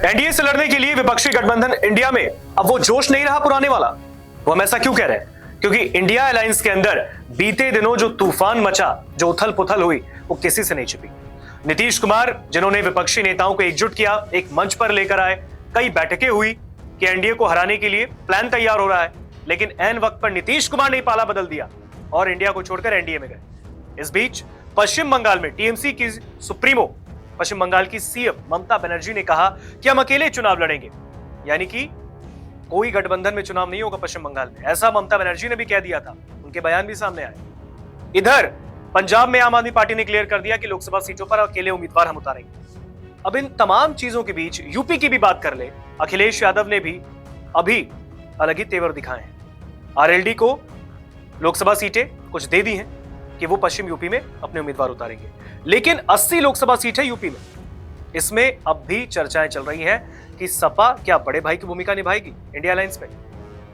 NDA से लड़ने के लिए विपक्षी गठबंधन इंडिया में अब वो जोश नहीं रहा पुराने वाला। वो हम ऐसा क्यों कह रहे हैं? क्योंकि इंडिया अलायंस के अंदर बीते दिनों जो तूफान मचा, जो उथल पुथल हुई, वो किसी से नहीं छिपी। नीतीश कुमार, जिन्होंने विपक्षी नेताओं को एकजुट किया, एक मंच पर लेकर आए, कई बैठकें हुई कि एनडीए को हराने के लिए प्लान तैयार हो रहा है, लेकिन ऐन वक्त पर नीतीश कुमार ने पाला बदल दिया और इंडिया को छोड़कर एनडीए में गए। इस बीच पश्चिम बंगाल में टीएमसी की सुप्रीमो, पश्चिम बंगाल की सीएम ममता बनर्जी ने कहा कि हम अकेले चुनाव लड़ेंगे, यानी कि कोई गठबंधन में चुनाव नहीं होगा पश्चिम बंगाल में। ऐसा ममता बनर्जी ने भी कह दिया था, उनके बयान भी सामने आए। इधर पंजाब में आम आदमी पार्टी ने क्लियर कर दिया कि लोकसभा सीटों पर अकेले उम्मीदवार हम उतारेंगे। अब इन तमाम चीजों के बीच यूपी की भी बात कर ले, अखिलेश यादव ने भी अभी अलग ही तेवर दिखाए हैं। आरएलडी को लोकसभा सीटें कुछ दे दी हैं कि वो पश्चिम यूपी में अपने उम्मीदवार उतारेंगे, लेकिन 80 लोकसभा सीटें यूपी में। इसमें अब भी चर्चाएं चल रही हैं कि सपा क्या बड़े भाई की भूमिका निभाएगी इंडिया अलायंस में,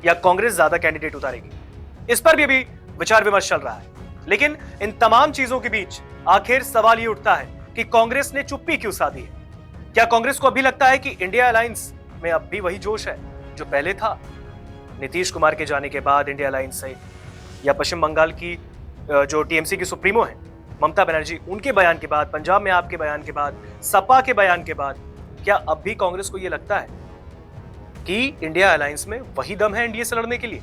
या कांग्रेस ज्यादा कैंडिडेट उतारेगी। इस पर भी अभी विचार विमर्श चल रहा है। लेकिन इन तमाम चीजों के बीच आखिर सवाल ये उठता है कि कांग्रेस ने चुप्पी क्यों साधी है? क्या कांग्रेस को अभी लगता है कि इंडिया अलायंस में अब भी वही जोश है जो पहले था? नीतीश कुमार के जाने के बाद इंडिया अलायंस से, या पश्चिम बंगाल की जो टीएमसी की सुप्रीमो है ममता बनर्जी, उनके बयान के बाद, पंजाब में आपके बयान के बाद, सपा के बयान के बाद, क्या अब भी कांग्रेस को यह लगता है कि इंडिया अलायंस में वही दम है एनडीए से लड़ने के लिए?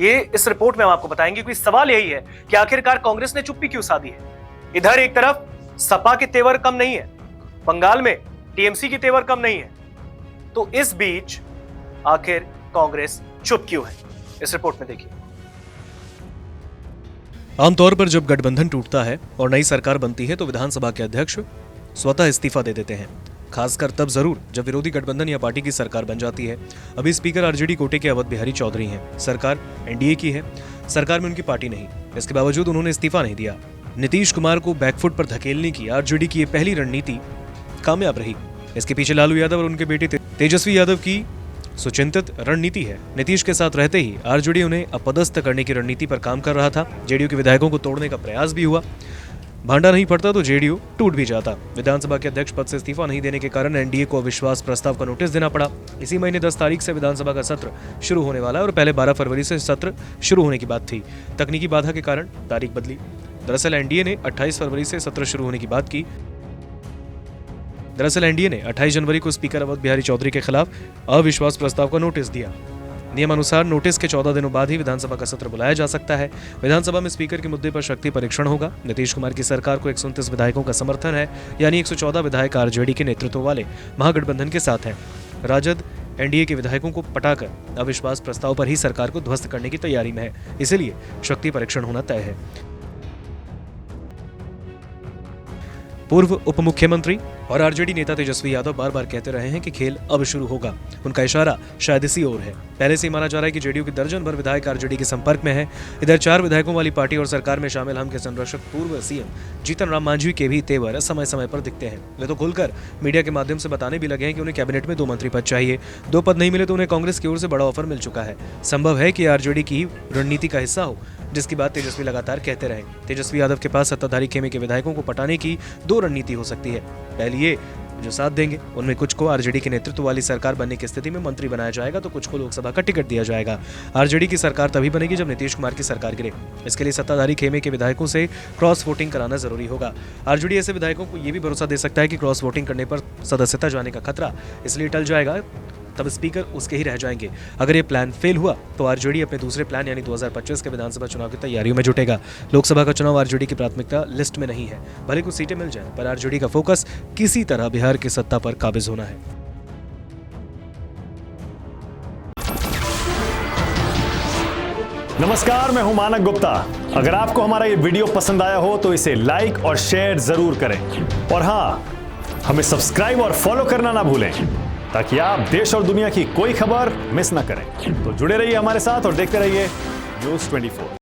ये इस रिपोर्ट में हम आपको बताएंगे। क्योंकि सवाल यही है कि आखिरकार कांग्रेस ने चुप्पी क्यों साधी है। इधर एक तरफ सपा के तेवर कम नहीं है, बंगाल में टीएमसी की तेवर कम नहीं है, तो इस बीच आखिर कांग्रेस चुप क्यों है? इस रिपोर्ट में देखिए। आमतौर पर जब गठबंधन टूटता है और नई सरकार बनती है तो विधानसभा के अध्यक्ष स्वतः इस्तीफा दे देते हैं, खासकर तब जरूर जब विरोधी गठबंधन या पार्टी की सरकार बन जाती है। अभी स्पीकर आरजेडी कोटे के अवध बिहारी चौधरी हैं। सरकार एनडीए की है, सरकार में उनकी पार्टी नहीं, इसके बावजूद उन्होंने इस्तीफा नहीं दिया। नीतीश कुमार को बैकफुट पर धकेलने की आरजेडी की यह पहली रणनीति कामयाब रही। इसके पीछे लालू यादव और उनके बेटे तेजस्वी यादव की सुचिंतित रणनीति है। नीतीश के साथ रहते ही आरजेडी उन्हें अपदस्थ करने की रणनीति पर काम कर रहा था। जेडीयू के विधायकों को तोड़ने का प्रयास भी हुआ। भांडा नहीं पड़ता तो जेडीयू टूट भी जाता। विधानसभा के अध्यक्ष पद से इस्तीफा नहीं देने के कारण एनडीए को अविश्वास प्रस्ताव का नोटिस देना पड़ा। इसी महीने 10 तारीख से विधानसभा का सत्र शुरू होने वाला है और पहले 12 फरवरी से सत्र शुरू होने की बात थी। तकनीकी बाधा के कारण तारीख बदली। दरअसल एनडीए ने 28 फरवरी से सत्र शुरू होने की बात की। दरअसल एनडीए ने 28 जनवरी को स्पीकर अवध बिहारी चौधरी के खिलाफ अविश्वास प्रस्ताव का नोटिस दिया। नियमानुसार नोटिस के 14 दिनों बाद ही विधानसभा का सत्र बुलाया जा सकता है। विधानसभा में स्पीकर के मुद्दे पर शक्ति परीक्षण होगा। नीतीश कुमार की सरकार को 129 विधायकों का समर्थन है, यानी 114 विधायक आरजेडी के नेतृत्व वाले महागठबंधन के साथ हैं। राजद एनडीए के विधायकों को पटाकर अविश्वास प्रस्ताव पर ही सरकार को ध्वस्त करने की तैयारी में है, इसीलिए शक्ति परीक्षण होना तय है। पूर्व उप मुख्यमंत्री और आरजेडी नेता तेजस्वी यादव बार बार कहते रहे हैं कि खेल अब शुरू होगा। उनका इशारा शायद इसी ओर है। पहले से ही माना जा रहा है कि जेडीयू के दर्जन भर विधायक आरजेडी के संपर्क में हैं। इधर 4 विधायकों वाली पार्टी और सरकार में शामिल हम के संरक्षक पूर्व सीएम जीतन राम मांझी के भी तेवर समय समय पर दिखते हैं। वे तो खुलकर मीडिया के माध्यम से बताने भी लगे हैं कि उन्हें कैबिनेट में 2 मंत्री पद चाहिए। 2 पद नहीं मिले तो उन्हें कांग्रेस की ओर से बड़ा ऑफर मिल चुका है। संभव है कि आरजेडी की रणनीति का हिस्सा हो, जिसकी बात तेजस्वी लगातार कहते रहे। तेजस्वी यादव के पास सत्ताधारी खेमे के विधायकों को पटाने की 2 रणनीति हो सकती है। पहली ये जो साथ देंगे, उनमें कुछ को आरजेडी के नेतृत्व वाली सरकार बनने की स्थिति में मंत्री बनाया जाएगा तो कुछ को लोकसभा का टिकट दिया जाएगा। आरजेडी की सरकार तभी बनेगी जब नीतीश कुमार की सरकार गिरे। इसके लिए सत्ताधारी खेमे के विधायकों से क्रॉस वोटिंग कराना जरूरी होगा। आरजेडी ऐसे विधायकों को यह भी भरोसा दे सकता है कि क्रॉस वोटिंग करने पर सदस्यता जाने का खतरा इसलिए टल जाएगा, तब स्पीकर उसके ही रह जाएंगे। अगर ये प्लान फेल हुआ तो आरजेडी अपने दूसरे प्लान यानी 2025 के विधानसभा चुनाव की तैयारियों में जुटेगा। लोकसभा का चुनाव आरजेडी की प्राथमिकता लिस्ट में नहीं है। भले कुछ सीटें मिल जाएं, पर आरजेडी का फोकस किसी तरह बिहार की सत्ता पर काबिज होना है। नमस्कार, मैं हूं मानक गुप्ता। अगर आपको हमारा ये वीडियो पसंद आया हो तो इसे लाइक और शेयर जरूर करें, और हाँ, हमें सब्सक्राइब और फॉलो करना ना भूलें ताकि आप देश और दुनिया की कोई खबर मिस ना करें। तो जुड़े रहिए हमारे साथ और देखते रहिए न्यूज़ 24।